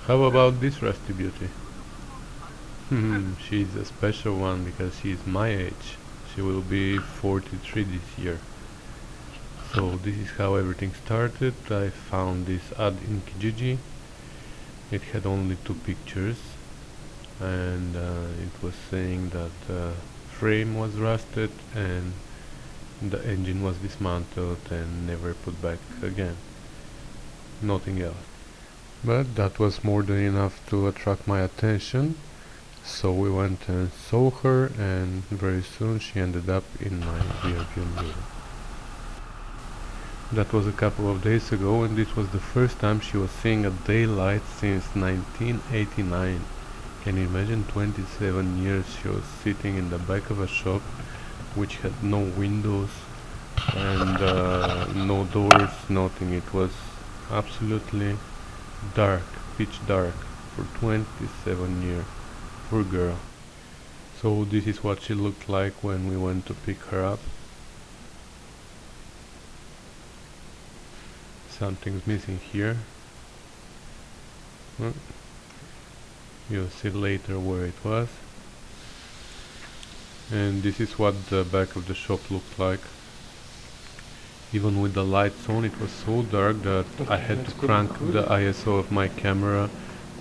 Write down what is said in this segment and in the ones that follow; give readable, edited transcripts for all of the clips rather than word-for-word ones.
How about this Rusty Beauty? She's a special one because she's my age. She will be 43 this year. So this is how everything started. I found this ad in Kijiji. It had only two pictures, and it was saying that the frame was rusted and the engine was dismantled and never put back again. Nothing else. But that was more than enough to attract my attention. So we went and saw her, and very soon she ended up in my rearview mirror. That was a couple of days ago, and this was the first time she was seeing a daylight since 1989. Can you imagine? 27 years she was sitting in the back of a shop which had no windows and no doors, nothing. It was absolutely dark, pitch dark for 27 years. Poor girl. So this is what she looked like when we went to pick her up. Something's missing here. Well, you'll see later where it was. And this is what the back of the shop looked like. Even with the lights on, it was so dark that I had to crank the ISO of my camera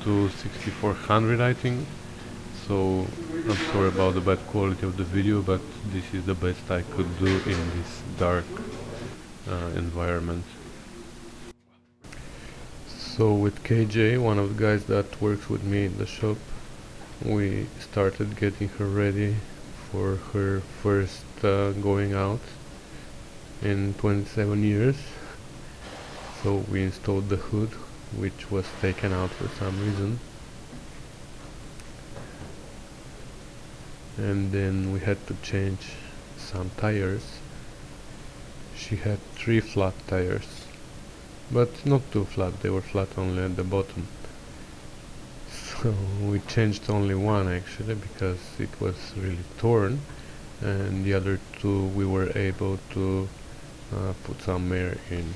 to 6400, I think. So I'm sorry about the bad quality of the video, but this is the best I could do in this dark environment. So with KJ, one of the guys that works with me in the shop, we started getting her ready for her first going out in 27 years. So we installed the hood, which was taken out for some reason. And then we had to change some tires. She had 3 flat tires, but not too flat, they were flat only at the bottom. So we changed only one actually because it was really torn, and the other 2 we were able to put some air in.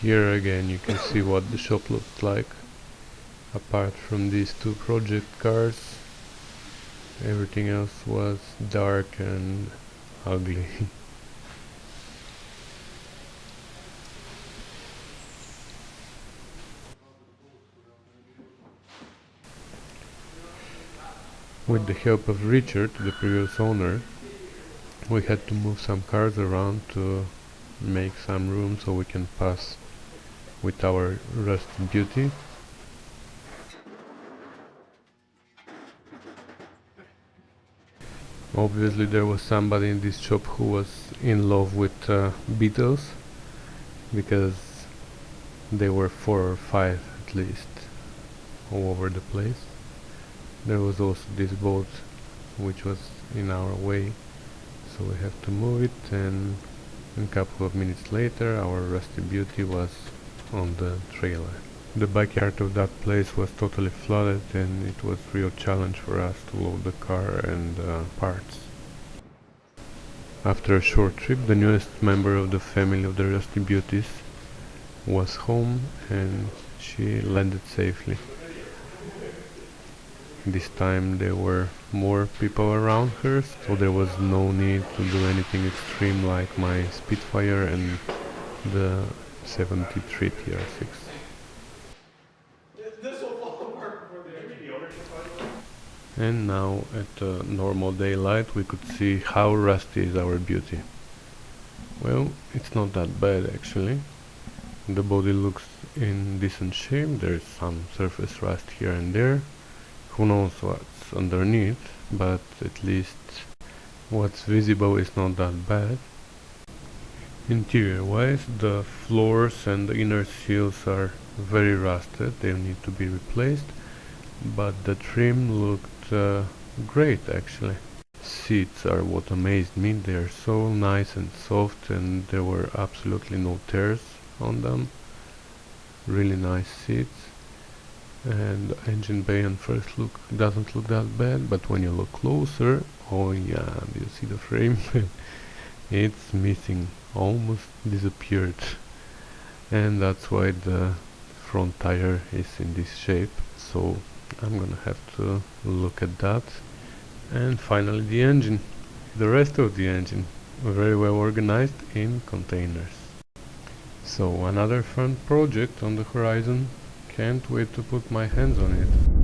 Here again you can see what the shop looked like. Apart from these 2 project cars, everything else was dark and ugly. With the help of Richard, the previous owner, we had to move some cars around to make some room so we can pass with our Rusty Beauty. Obviously there was somebody in this shop who was in love with Beatles, because they were 4 or 5 at least all over the place. There was also this boat which was in our way, so we have to move it, and a couple of minutes later our Rusty Beauty was on the trailer. The backyard of that place was totally flooded, and it was a real challenge for us to load the car and parts. After a short trip, the newest member of the family of the Rusty Beauties was home, and she landed safely. This time there were more people around her, so there was no need to do anything extreme like my Spitfire and the 73 TR6. And now at normal daylight we could see how rusty is our beauty. Well, it's not that bad actually. The body looks in decent shape, there's some surface rust here and there. Who knows what's underneath, but at least what's visible is not that bad. Interior wise, the floors and the inner seals are very rusted, they need to be replaced, but the trim looked great actually. Seats are what amazed me, they are so nice and soft, and there were absolutely no tears on them. Really nice seats. And the engine bay on first look doesn't look that bad, but when you look closer, oh yeah, do you see the frame? It's missing, almost disappeared. And that's why the front tire is in this shape, so I'm gonna have to look at that. And finally the engine. The rest of the engine, very well organized in containers. So another fun project on the horizon. Can't wait to put my hands on it.